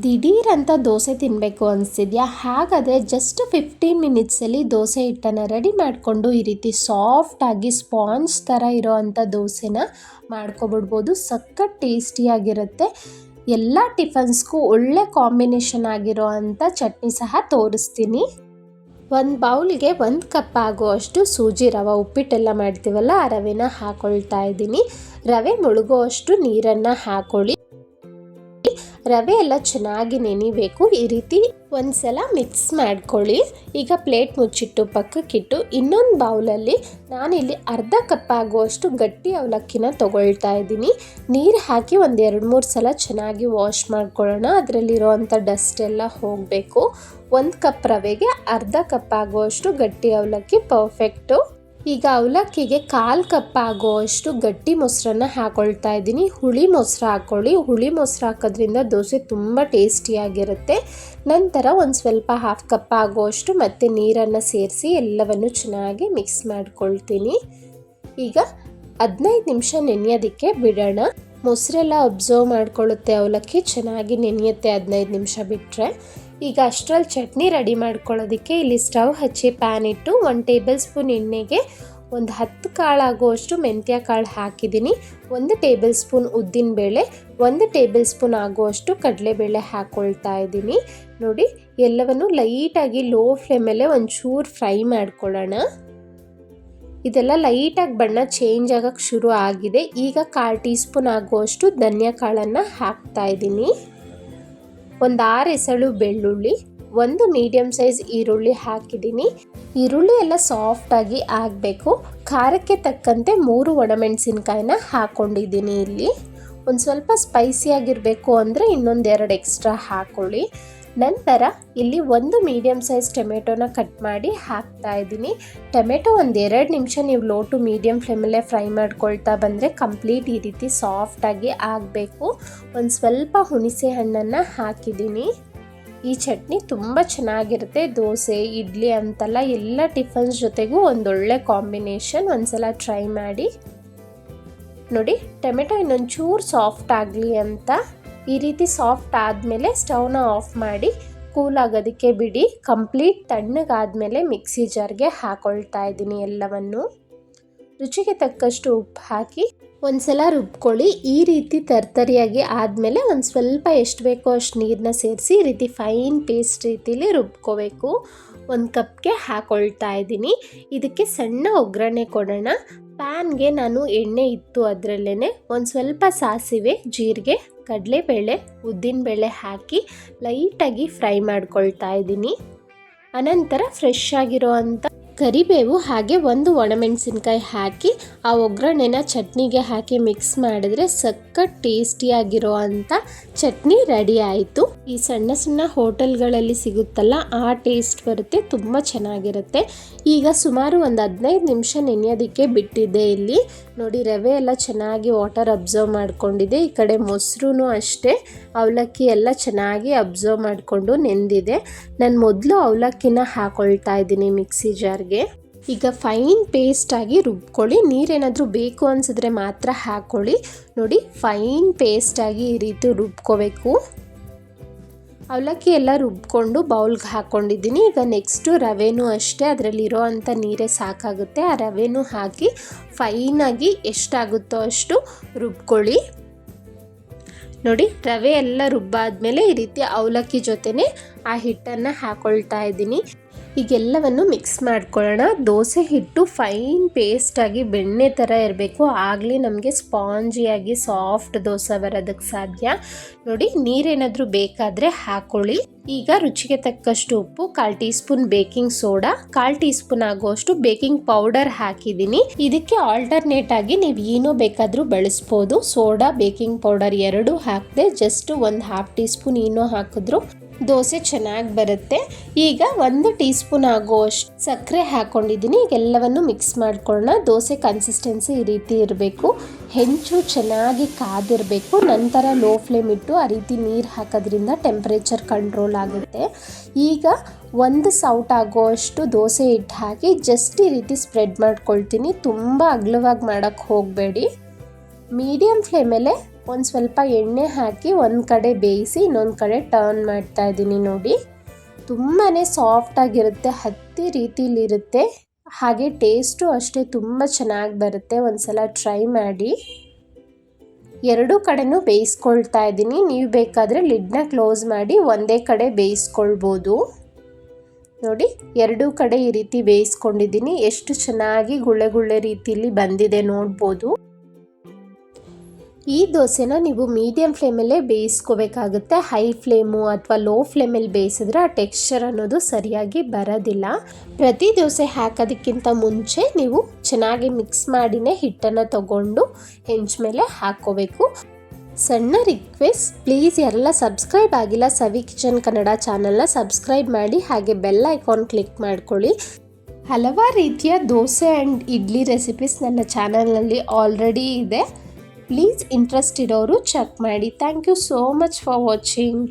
ದಿಢೀರ್ ಅಂತ ದೋಸೆ ತಿನ್ನಬೇಕು ಅನಿಸ್ತಿದ್ಯಾ? ಹಾಗಾದರೆ ಜಸ್ಟ್ 15 ಮಿನಿಟ್ಸಲ್ಲಿ ದೋಸೆ ಹಿಟ್ಟನ್ನು ರೆಡಿ ಮಾಡಿಕೊಂಡು ಈ ರೀತಿ ಸಾಫ್ಟಾಗಿ ಸ್ಪಾಂಜ್ ಥರ ಇರೋ ಅಂಥ ದೋಸೆನ ಮಾಡ್ಕೊಬಿಡ್ಬೋದು. ಸಖತ್ ಟೇಸ್ಟಿಯಾಗಿರುತ್ತೆ. ಎಲ್ಲ ಟಿಫನ್ಸ್ಗೂ ಒಳ್ಳೆ ಕಾಂಬಿನೇಷನ್ ಆಗಿರೋ ಅಂಥ ಚಟ್ನಿ ಸಹ ತೋರಿಸ್ತೀನಿ. ಒಂದು ಬೌಲ್ಗೆ 1 ಕಪ್ ಆಗುವಷ್ಟು ಸೂಜಿ ರವೆ, ಉಪ್ಪಿಟ್ಟೆಲ್ಲ ಮಾಡ್ತೀವಲ್ಲ ಆ ರವೆನ ಹಾಕ್ಕೊಳ್ತಾ ಇದ್ದೀನಿ. ರವೆ ಮುಳುಗುವಷ್ಟು ನೀರನ್ನು ಹಾಕ್ಕೊಳ್ಳಿ. ರವೆ ಎಲ್ಲ ಚೆನ್ನಾಗಿ ನೆನಿಬೇಕು. ಈ ರೀತಿ ಒಂದ್ಸಲ ಮಿಕ್ಸ್ ಮಾಡ್ಕೊಳ್ಳಿ. ಈಗ ಪ್ಲೇಟ್ ಮುಚ್ಚಿಟ್ಟು ಪಕ್ಕಕ್ಕಿಟ್ಟು ಇನ್ನೊಂದು ಬೌಲಲ್ಲಿ ನಾನಿಲ್ಲಿ ಅರ್ಧ ಕಪ್ ಆಗುವಷ್ಟು ಗಟ್ಟಿ ಅವಲಕ್ಕಿನ ತೊಗೊಳ್ತಾ ಇದ್ದೀನಿ. ನೀರು ಹಾಕಿ ಒಂದು 2-3 ಸಲ ಚೆನ್ನಾಗಿ ವಾಶ್ ಮಾಡ್ಕೊಳ್ಳೋಣ. ಅದರಲ್ಲಿರೋವಂಥ ಡಸ್ಟ್ ಎಲ್ಲ ಹೋಗಬೇಕು. 1 ಕಪ್ ರವೆಗೆ ಅರ್ಧ ಕಪ್ ಆಗುವಷ್ಟು ಗಟ್ಟಿ ಅವಲಕ್ಕಿ ಪರ್ಫೆಕ್ಟು. ಈಗ ಅವಲಕ್ಕಿಗೆ 1/4 ಕಪ್ ಆಗುವಷ್ಟು ಗಟ್ಟಿ ಮೊಸರನ್ನ ಹಾಕೊಳ್ತಾ ಇದ್ದೀನಿ. ಹುಳಿ ಮೊಸರು ಹಾಕ್ಕೊಳ್ಳಿ. ಹುಳಿ ಮೊಸರು ಹಾಕೋದ್ರಿಂದ ದೋಸೆ ತುಂಬ ಟೇಸ್ಟಿಯಾಗಿರುತ್ತೆ. ನಂತರ ಒಂದು ಸ್ವಲ್ಪ 1/2 ಕಪ್ ಆಗುವಷ್ಟು ಮತ್ತೆ ನೀರನ್ನು ಸೇರಿಸಿ ಎಲ್ಲವನ್ನು ಚೆನ್ನಾಗಿ ಮಿಕ್ಸ್ ಮಾಡ್ಕೊಳ್ತೀನಿ. ಈಗ 15 ನಿಮಿಷ ನೆನೆಯೋದಕ್ಕೆ ಬಿಡೋಣ. ಮೊಸರೆಲ್ಲ ಅಬ್ಸರ್ವ್ ಮಾಡ್ಕೊಳ್ಳುತ್ತೆ, ಅವಲಕ್ಕಿ ಚೆನ್ನಾಗಿ ನೆನೆಯುತ್ತೆ 15 ನಿಮಿಷ ಬಿಟ್ಟರೆ. ಈಗ ಅಷ್ಟರಲ್ಲಿ ಚಟ್ನಿ ರೆಡಿ ಮಾಡ್ಕೊಳ್ಳೋದಕ್ಕೆ ಇಲ್ಲಿ ಸ್ಟವ್ ಹಚ್ಚಿ ಪ್ಯಾನ್ ಇಟ್ಟು 1 ಟೇಬಲ್ ಸ್ಪೂನ್ ಎಣ್ಣೆಗೆ ಒಂದು 10 ಕಾಳು ಆಗುವಷ್ಟು ಮೆಂತ್ಯ ಕಾಳು ಹಾಕಿದ್ದೀನಿ. 1 ಟೇಬಲ್ ಸ್ಪೂನ್ ಉದ್ದಿನಬೇಳೆ, 1 ಟೇಬಲ್ ಸ್ಪೂನ್ ಆಗುವಷ್ಟು ಕಡಲೆಬೇಳೆ ಹಾಕ್ಕೊಳ್ತಾ ಇದ್ದೀನಿ. ನೋಡಿ, ಎಲ್ಲವನ್ನು ಲೈಟಾಗಿ ಲೋ ಫ್ಲೇಮಲ್ಲೇ ಒಂಚೂರು ಫ್ರೈ ಮಾಡ್ಕೊಳ್ಳೋಣ. ಇದೆಲ್ಲ ಲೈಟಾಗಿ ಬಣ್ಣ ಚೇಂಜ್ ಆಗೋಕ್ಕೆ ಶುರು ಆಗಿದೆ. ಈಗ 1/4 ಟೀ ಸ್ಪೂನ್ ಆಗುವಷ್ಟು ಧನಿಯಾ ಕಾಳನ್ನು ಹಾಕ್ತಾ ಇದ್ದೀನಿ. ಒಂದು 6 ಎಸಳು ಬೆಳ್ಳುಳ್ಳಿ, 1 ಮೀಡಿಯಮ್ ಸೈಜ್ ಈರುಳ್ಳಿ ಹಾಕಿದ್ದೀನಿ. ಈರುಳ್ಳಿ ಎಲ್ಲ ಸಾಫ್ಟಾಗಿ ಆಗಬೇಕು. ಖಾರಕ್ಕೆ ತಕ್ಕಂತೆ 3 ಒಣಮೆಣಸಿನ್ಕಾಯಿನ ಹಾಕ್ಕೊಂಡಿದ್ದೀನಿ. ಇಲ್ಲಿ ಒಂದು ಸ್ವಲ್ಪ ಸ್ಪೈಸಿಯಾಗಿರಬೇಕು ಅಂದರೆ ಇನ್ನೊಂದು 2 ಎಕ್ಸ್ಟ್ರಾ ಹಾಕ್ಕೊಳ್ಳಿ. ನಂತರ ಇಲ್ಲಿ 1 ಮೀಡಿಯಮ್ ಸೈಜ್ ಟೊಮೆಟೊನ ಕಟ್ ಮಾಡಿ ಹಾಕ್ತಾ ಇದ್ದೀನಿ. ಟೊಮೆಟೊ ಒಂದು 2 ನಿಮಿಷ ನೀವು ಲೋ ಟು ಮೀಡಿಯಮ್ ಫ್ಲೇಮಲ್ಲೇ ಫ್ರೈ ಮಾಡ್ಕೊಳ್ತಾ ಬಂದರೆ ಕಂಪ್ಲೀಟ್ ಈ ರೀತಿ ಸಾಫ್ಟಾಗಿ ಆಗಬೇಕು. ಒಂದು ಸ್ವಲ್ಪ ಹುಣಸೆ ಹಣ್ಣನ್ನು ಹಾಕಿದ್ದೀನಿ. ಈ ಚಟ್ನಿ ತುಂಬ ಚೆನ್ನಾಗಿರುತ್ತೆ. ದೋಸೆ, ಇಡ್ಲಿ ಅಂತಲ್ಲ, ಎಲ್ಲ ಟಿಫನ್ಸ್ ಜೊತೆಗೂ ಒಂದೊಳ್ಳೆ ಕಾಂಬಿನೇಷನ್. ಒಂದ್ಸಲ ಟ್ರೈ ಮಾಡಿ ನೋಡಿ. ಟೊಮೆಟೊ ಇನ್ನೊಂಚೂರು ಸಾಫ್ಟ್ ಆಗಲಿ ಅಂತ ಈ ರೀತಿ ಸಾಫ್ಟ್ ಆದಮೇಲೆ ಸ್ಟವ್ನ ಆಫ್ ಮಾಡಿ ಕೂಲ್ ಆಗೋದಕ್ಕೆ ಬಿಡಿ. ಕಂಪ್ಲೀಟ್ ತಣ್ಣಗಾದಮೇಲೆ ಮಿಕ್ಸಿ ಜಾರ್ಗೆ ಹಾಕೊಳ್ತಾ ಇದ್ದೀನಿ ಎಲ್ಲವನ್ನು. ರುಚಿಗೆ ತಕ್ಕಷ್ಟು ಉಪ್ಪು ಹಾಕಿ ಒಂದ್ಸಲ ರುಬ್ಕೊಳ್ಳಿ. ಈ ರೀತಿ ತರ್ತರಿಯಾಗಿ ಆದಮೇಲೆ ಒಂದು ಸ್ವಲ್ಪ ಎಷ್ಟು ಬೇಕೋ ಅಷ್ಟು ನೀರನ್ನ ಸೇರಿಸಿ ಈ ರೀತಿ ಫೈನ್ ಪೇಸ್ಟ್ ರೀತಿಲಿ ರುಬ್ಕೋಬೇಕು. 1 ಕಪ್ಗೆ ಹಾಕೊಳ್ತಾ ಇದ್ದೀನಿ. ಇದಕ್ಕೆ ಸಣ್ಣ ಒಗ್ಗರಣೆ ಕೊಡೋಣ. ಪ್ಯಾನ್ಗೆ ನಾನು ಎಣ್ಣೆ ಇತ್ತು, ಅದರಲ್ಲೇ ಒಂದು ಸ್ವಲ್ಪ ಸಾಸಿವೆ, ಜೀರಿಗೆ, ಕಡಲೆಬೇಳೆ, ಉದ್ದಿನಬೇಳೆ ಹಾಕಿ ಲೈಟಾಗಿ ಫ್ರೈ ಮಾಡ್ಕೊಳ್ತಾ ಇದ್ದೀನಿ. ಅನಂತರ ಫ್ರೆಶ್ ಆಗಿರೋ ಅಂಥ ಕರಿಬೇವು ಹಾಗೆ 1 ಒಣಮೆಣಸಿನ್ಕಾಯಿ ಹಾಕಿ ಆ ಒಗ್ಗರಣೆನ ಚಟ್ನಿಗೆ ಹಾಕಿ ಮಿಕ್ಸ್ ಮಾಡಿದ್ರೆ ಸಖತ್ ಟೇಸ್ಟಿಯಾಗಿರೋ ಅಂಥ ಚಟ್ನಿ ರೆಡಿ ಆಯಿತು. ಈ ಸಣ್ಣ ಸಣ್ಣ ಹೋಟೆಲ್ಗಳಲ್ಲಿ ಸಿಗುತ್ತಲ್ಲ ಆ ಟೇಸ್ಟ್ ಬರುತ್ತೆ, ತುಂಬ ಚೆನ್ನಾಗಿರುತ್ತೆ. ಈಗ ಸುಮಾರು ಒಂದು 15 ನಿಮಿಷ ನೆನೆಯೋದಕ್ಕೆ ಬಿಟ್ಟಿದ್ದೆ. ಇಲ್ಲಿ ನೋಡಿ, ರವೆ ಎಲ್ಲ ಚೆನ್ನಾಗಿ ವಾಟರ್ ಅಬ್ಸರ್ವ್ ಮಾಡ್ಕೊಂಡಿದೆ. ಈ ಕಡೆ ಮೊಸರು ಅಷ್ಟೇ, ಅವಲಕ್ಕಿ ಎಲ್ಲ ಚೆನ್ನಾಗಿ ಅಬ್ಸರ್ವ್ ಮಾಡಿಕೊಂಡು ನೆಂದಿದೆ. ನಾನು ಮೊದಲು ಅವಲಕ್ಕಿನ ಹಾಕೊಳ್ತಾ ಇದ್ದೀನಿ ಮಿಕ್ಸಿ ಜಾರ್ಗೆ. ಈಗ ಫೈನ್ ಪೇಸ್ಟ್ ಆಗಿ ರುಬ್ಕೊಳ್ಳಿ. ನೀರೇನಾದರೂ ಬೇಕು ಅನಿಸಿದ್ರೆ ಮಾತ್ರ ಹಾಕ್ಕೊಳ್ಳಿ. ನೋಡಿ, ಫೈನ್ ಪೇಸ್ಟ್ ಆಗಿ ಈ ರೀತಿ ರುಬ್ಕೋಬೇಕು. ಅವಲಕ್ಕಿ ಎಲ್ಲ ರುಬ್ಕೊಂಡು ಬೌಲ್ಗೆ ಹಾಕ್ಕೊಂಡಿದ್ದೀನಿ. ಈಗ ನೆಕ್ಸ್ಟು ರವೆನೂ ಅಷ್ಟೇ, ಅದರಲ್ಲಿರೋ ಅಂಥ ನೀರೇ ಸಾಕಾಗುತ್ತೆ. ಆ ರವೆನೂ ಹಾಕಿ ಫೈನಾಗಿ ಎಷ್ಟಾಗುತ್ತೋ ಅಷ್ಟು ರುಬ್ಕೊಳ್ಳಿ. ನೋಡಿ, ರವೆ ಎಲ್ಲ ರುಬ್ಬಾದ್ಮೇಲೆ ಈ ರೀತಿ ಅವಲಕ್ಕಿ ಜೊತೆನೇ ಆ ಹಿಟ್ಟನ್ನು ಹಾಕೊಳ್ತಾ ಇದ್ದೀನಿ. ಈಗೆಲ್ಲವನ್ನು ಮಿಕ್ಸ್ ಮಾಡ್ಕೊಳ್ಳೋಣ. ದೋಸೆ ಹಿಟ್ಟು ಫೈನ್ ಪೇಸ್ಟಾಗಿ ಬೆಣ್ಣೆ ಥರ ಇರಬೇಕು, ಆಗಲಿ ನಮಗೆ ಸ್ಪಾಂಜಿಯಾಗಿ ಸಾಫ್ಟ್ ದೋಸೆ ಬರೋದಕ್ಕೆ ಸಾಧ್ಯ. ನೋಡಿ, ನೀರೇನಾದರೂ ಬೇಕಾದರೆ ಹಾಕ್ಕೊಳ್ಳಿ. ಈಗ ರುಚಿಗೆ ತಕ್ಕಷ್ಟು ಉಪ್ಪು, 1/4 tea spoon baking soda, 1/4 tea spoon ಆಗುವಷ್ಟು ಬೇಕಿಂಗ್ ಪೌಡರ್ ಹಾಕಿದ್ದೀನಿ. ಇದಕ್ಕೆ ಆಲ್ಟರ್ನೇಟ್ ಆಗಿ ನೀವು ಏನೋ ಬೇಕಾದರೂ ಬಳಸ್ಬೋದು. ಸೋಡಾ, ಬೇಕಿಂಗ್ ಪೌಡರ್ ಎರಡೂ ಹಾಕದೆ ಜಸ್ಟ್ ಒಂದು 1/2 ಟೀ ಸ್ಪೂನ್ ಏನೋ ಹಾಕಿದ್ರು ದೋಸೆ ಚೆನ್ನಾಗಿ ಬರುತ್ತೆ. ಈಗ 1 ಟೀ ಸ್ಪೂನ್ ಆಗುವಷ್ಟು ಸಕ್ಕರೆ ಹಾಕ್ಕೊಂಡಿದ್ದೀನಿ. ಈಗೆಲ್ಲವನ್ನು ಮಿಕ್ಸ್ ಮಾಡ್ಕೊಳ್ಳೋಣ. ದೋಸೆ ಕನ್ಸಿಸ್ಟೆನ್ಸಿ ಈ ರೀತಿ ಇರಬೇಕು. ಹೆಂಚು ಚೆನ್ನಾಗಿ ಕಾದಿರಬೇಕು. ನಂತರ ಲೋ ಫ್ಲೇಮ್ ಇಟ್ಟು ಆ ರೀತಿ ನೀರು ಹಾಕೋದ್ರಿಂದ ಟೆಂಪ್ರೇಚರ್ ಕಂಟ್ರೋಲ್ ಆಗುತ್ತೆ. ಈಗ 1 ಸೌಟ್ ಆಗುವಷ್ಟು ದೋಸೆ ಹಿಟ್ಟು ಹಾಕಿ ಜಸ್ಟ್ ಈ ರೀತಿ ಸ್ಪ್ರೆಡ್ ಮಾಡ್ಕೊಳ್ತೀನಿ. ತುಂಬ ಅಗಲವಾಗಿ ಮಾಡೋಕ್ಕೆ ಹೋಗಬೇಡಿ. ಮೀಡಿಯಮ್ ಫ್ಲೇಮಲ್ಲೇ ಒಂದು ಸ್ವಲ್ಪ ಎಣ್ಣೆ ಹಾಕಿ ಒಂದು ಕಡೆ ಬೇಯಿಸಿ ಇನ್ನೊಂದು ಕಡೆ ಟರ್ನ್ ಮಾಡ್ತಾ ಇದ್ದೀನಿ ನೋಡಿ. ತುಂಬಾ ಸಾಫ್ಟಾಗಿರುತ್ತೆ, ಹತ್ತಿ ರೀತಿಲಿರುತ್ತೆ, ಹಾಗೆ ಟೇಸ್ಟು ಅಷ್ಟೇ ತುಂಬ ಚೆನ್ನಾಗಿ ಬರುತ್ತೆ. ಒಂದು ಸಲ ಟ್ರೈ ಮಾಡಿ. ಎರಡೂ ಕಡೆನೂ ಬೇಯಿಸ್ಕೊಳ್ತಾ ಇದ್ದೀನಿ. ನೀವು ಬೇಕಾದರೆ ಲಿಡ್ನ ಕ್ಲೋಸ್ ಮಾಡಿ ಒಂದೇ ಕಡೆ ಬೇಯಿಸ್ಕೊಳ್ಬೋದು. ನೋಡಿ, ಎರಡೂ ಕಡೆ ಈ ರೀತಿ ಬೇಯಿಸ್ಕೊಂಡಿದ್ದೀನಿ. ಎಷ್ಟು ಚೆನ್ನಾಗಿ ಗುಳ್ಳೆ ಗುಳ್ಳೆ ರೀತಿಯಲ್ಲಿ ಬಂದಿದೆ ನೋಡ್ಬೋದು. ಈ ದೋಸೆನ ನೀವು ಮೀಡಿಯಮ್ ಫ್ಲೇಮಲ್ಲೇ ಬೇಯಿಸ್ಕೋಬೇಕಾಗುತ್ತೆ. ಹೈ ಫ್ಲೇಮು ಅಥವಾ ಲೋ ಫ್ಲೇಮಲ್ಲಿ ಬೇಯಿಸಿದ್ರೆ ಆ ಟೆಕ್ಸ್ಚರ್ ಅನ್ನೋದು ಸರಿಯಾಗಿ ಬರೋದಿಲ್ಲ. ಪ್ರತಿ ದೋಸೆ ಹಾಕೋದಕ್ಕಿಂತ ಮುಂಚೆ ನೀವು ಚೆನ್ನಾಗಿ ಮಿಕ್ಸ್ ಮಾಡಿನೇ ಹಿಟ್ಟನ್ನು ತಗೊಂಡು ಹೆಂಚು ಮೇಲೆ ಹಾಕ್ಕೋಬೇಕು. ಸಣ್ಣ ರಿಕ್ವೆಸ್ಟ್, ಪ್ಲೀಸ್ ಯಾರೆಲ್ಲ ಸಬ್ಸ್ಕ್ರೈಬ್ ಆಗಿಲ್ಲ ಸವಿ ಕಿಚನ್ ಕನ್ನಡ ಚಾನಲ್ನ ಸಬ್ಸ್ಕ್ರೈಬ್ ಮಾಡಿ, ಹಾಗೆ ಬೆಲ್ ಐಕಾನ್ ಕ್ಲಿಕ್ ಮಾಡ್ಕೊಳ್ಳಿ. ಹಲವಾರು ರೀತಿಯ ದೋಸೆ ಆ್ಯಂಡ್ ಇಡ್ಲಿ ರೆಸಿಪೀಸ್ ನನ್ನ ಚಾನಲ್ನಲ್ಲಿ ಆಲ್ರೆಡಿ ಇದೆ. ಪ್ಲೀಸ್ ಇಂಟ್ರೆಸ್ಟ್ ಇರೋರು ಚೆಕ್ ಮಾಡಿ. Thank you so much for watching.